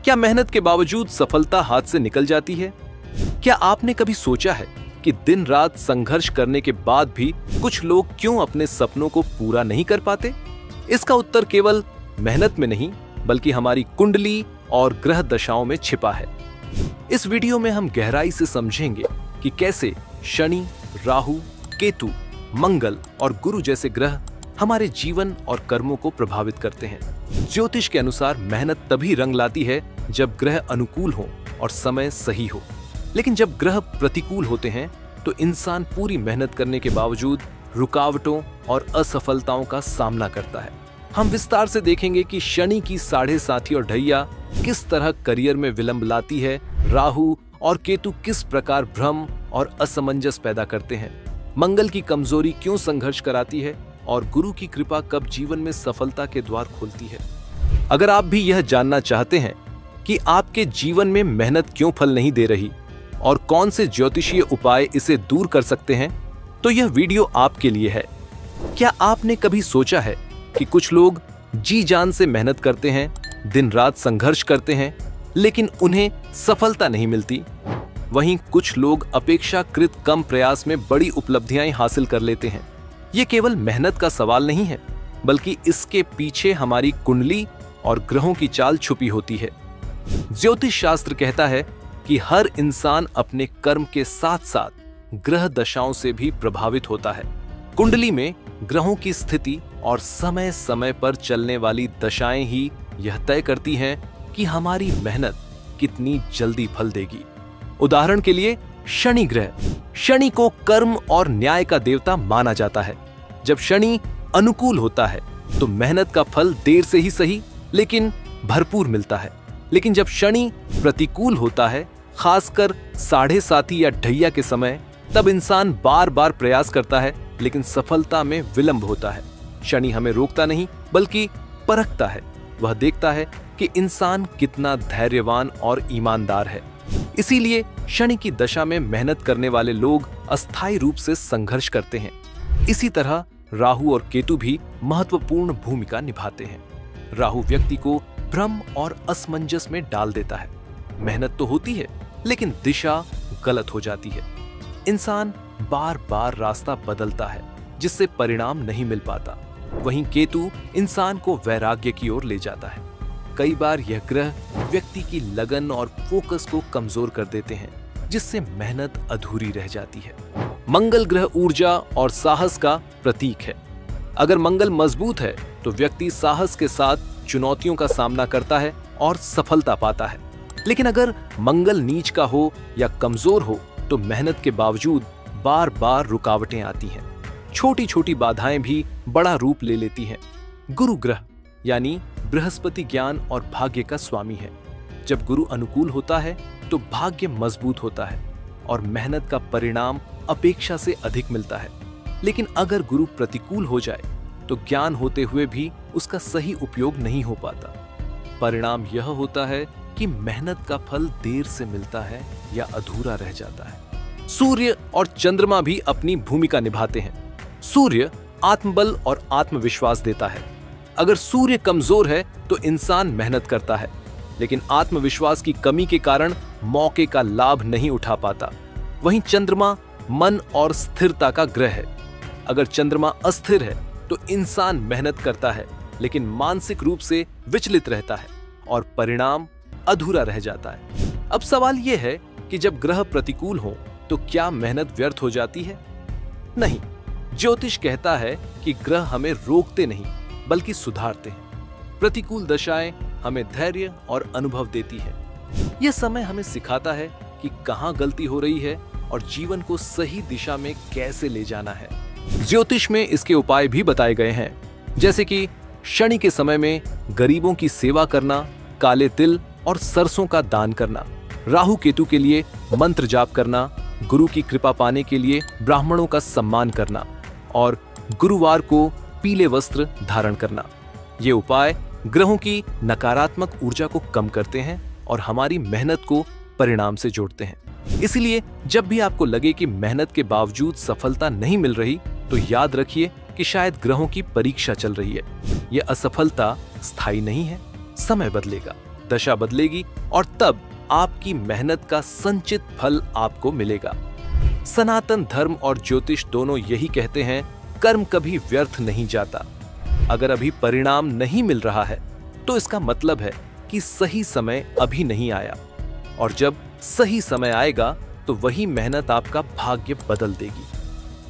क्या मेहनत के बावजूद सफलता हाथ से निकल जाती है? क्या आपने कभी सोचा है कि दिन रात संघर्ष करने के बाद भी कुछ लोग क्यों अपने सपनों को पूरा नहीं कर पाते? इसका उत्तर केवल मेहनत में नहीं, बल्कि हमारी कुंडली और ग्रह दशाओं में छिपा है। इस वीडियो में हम गहराई से समझेंगे कि कैसे शनि, राहु, केतु, मंगल और गुरु जैसे ग्रह हमारे जीवन और कर्मों को प्रभावित करते हैं। ज्योतिष के अनुसार मेहनत तभी रंग लाती है जब ग्रह अनुकूल हो और समय सही हो, लेकिन जब ग्रह प्रतिकूल होते हैं तो इंसान पूरी मेहनत करने के बावजूद रुकावटों और असफलताओं का सामना करता है। हम विस्तार से देखेंगे कि शनि की साढ़े साथी और ढैया किस तरह करियर में विलंब लाती है, राहु और केतु किस प्रकार भ्रम और असमंजस पैदा करते हैं, मंगल की कमजोरी क्यों संघर्ष कराती है और गुरु की कृपा कब जीवन में सफलता के द्वार खोलती है। अगर आप भी यह जानना चाहते हैं कि आपके जीवन में मेहनत क्यों फल नहीं दे रही और कौन से ज्योतिषीय उपाय इसे दूर कर सकते हैं, तो यह वीडियो आपके लिए है। क्या आपने कभी सोचा है कि कुछ लोग जी जान से मेहनत करते हैं, दिन रात संघर्ष करते हैं, लेकिन उन्हें सफलता नहीं मिलती? वहीं कुछ लोग अपेक्षाकृत कम प्रयास में बड़ी उपलब्धियां हासिल कर लेते हैं। ये केवल मेहनत का सवाल नहीं है, बल्कि इसके पीछे हमारी कुंडली और ग्रहों की चाल छुपी होती है। ज्योतिष शास्त्र कहता है कि हर इंसान अपने कर्म के साथ साथ ग्रह दशाओं से भी प्रभावित होता है। कुंडली में ग्रहों की स्थिति और समय समय पर चलने वाली दशाएं ही यह तय करती हैं कि हमारी मेहनत कितनी जल्दी फल देगी। उदाहरण के लिए शनि ग्रह। शनि को कर्म और न्याय का देवता माना जाता है। जब शनि अनुकूल होता है तो मेहनत का फल देर से ही सही, लेकिन भरपूर मिलता है। लेकिन जब शनि प्रतिकूल होता है, खासकर साढ़े साथी या ढैया के समय, तब इंसान बार बार प्रयास करता है, लेकिन सफलता में विलंब होता है। शनि हमें रोकता नहीं, बल्कि परखता है। वह देखता है कि इंसान कितना धैर्यवान और ईमानदार है। इसीलिए शनि की दशा में मेहनत करने वाले लोग अस्थायी रूप से संघर्ष करते हैं। इसी तरह राहु और केतु भी महत्वपूर्ण भूमिका निभाते हैं। राहु व्यक्ति को भ्रम और असमंजस में डाल देता है। मेहनत तो होती है, लेकिन दिशा गलत हो जाती है। इंसान बार बार रास्ता बदलता है, जिससे परिणाम नहीं मिल पाता। वहीं केतु इंसान को वैराग्य की ओर ले जाता है। कई बार यह ग्रह व्यक्ति की लगन और फोकस को कमजोर कर देते हैं, जिससे मेहनत अधूरी रह जाती है। मंगल ग्रह ऊर्जा और साहस का प्रतीक है। अगर मंगल मजबूत है तो व्यक्ति साहस के साथ चुनौतियों का सामना करता है और सफलता पाता है। लेकिन अगर मंगल नीच का हो या कमजोर हो तो मेहनत के बावजूद बार बार रुकावटें आती हैं। छोटी छोटी बाधाएं भी बड़ा रूप ले लेती हैं। गुरु ग्रह यानी बृहस्पति ज्ञान और भाग्य का स्वामी है। जब गुरु अनुकूल होता है तो भाग्य मजबूत होता है और मेहनत का परिणाम अपेक्षा से अधिक मिलता है। लेकिन अगर गुरु प्रतिकूल हो जाए तो ज्ञान होते हुए भी उसका सही उपयोग नहीं हो पाता। परिणाम यह होता है कि मेहनत का फल देर से मिलता है या अधूरा रह जाता है। सूर्य और चंद्रमा भी अपनी भूमिका निभाते हैं। सूर्य आत्मबल और आत्मविश्वास देता है। अगर सूर्य कमजोर है तो इंसान मेहनत करता है, लेकिन आत्मविश्वास की कमी के कारण मौके का लाभ नहीं उठा पाता। वहीं चंद्रमा मन और स्थिरता का ग्रह है। अगर चंद्रमा अस्थिर है तो इंसान मेहनत करता है, लेकिन मानसिक रूप से विचलित रहता है और परिणाम अधूरा रह जाता है। अब सवाल यह है कि जब ग्रह प्रतिकूल हो तो क्या मेहनत व्यर्थ हो जाती है? नहीं। ज्योतिष कहता है कि ग्रह हमें रोकते नहीं, बल्कि सुधारते हैं। प्रतिकूल दशाएं हमें धैर्य और अनुभव देती है। यह समय हमें सिखाता है कि कहां गलती हो रही है और जीवन को सही दिशा में कैसे ले जाना है। ज्योतिष में इसके उपाय भी बताए गए हैं, जैसे कि शनि के समय में गरीबों की सेवा करना, काले तिल और सरसों का दान करना, राहु केतु के लिए मंत्र जाप करना, गुरु की कृपा पाने के लिए ब्राह्मणों का सम्मान करना और गुरुवार को पीले वस्त्र धारण करना। ये उपाय ग्रहों की नकारात्मक ऊर्जा को कम करते हैं और हमारी मेहनत को परिणाम से जोड़ते हैं। इसलिए जब भी आपको लगे कि मेहनत के बावजूद सफलता नहीं मिल रही, तो याद रखिए कि शायद ग्रहों की परीक्षा चल रही है। यह असफलता स्थायी नहीं है, समय बदलेगा। दशा बदलेगी और तब आपकी मेहनत का संचित फल आपको मिलेगा। सनातन धर्म और ज्योतिष दोनों यही कहते हैं, कर्म कभी व्यर्थ नहीं जाता। अगर अभी परिणाम नहीं मिल रहा है तो इसका मतलब है कि सही समय अभी नहीं आया, और जब सही समय आएगा तो वही मेहनत आपका भाग्य बदल देगी।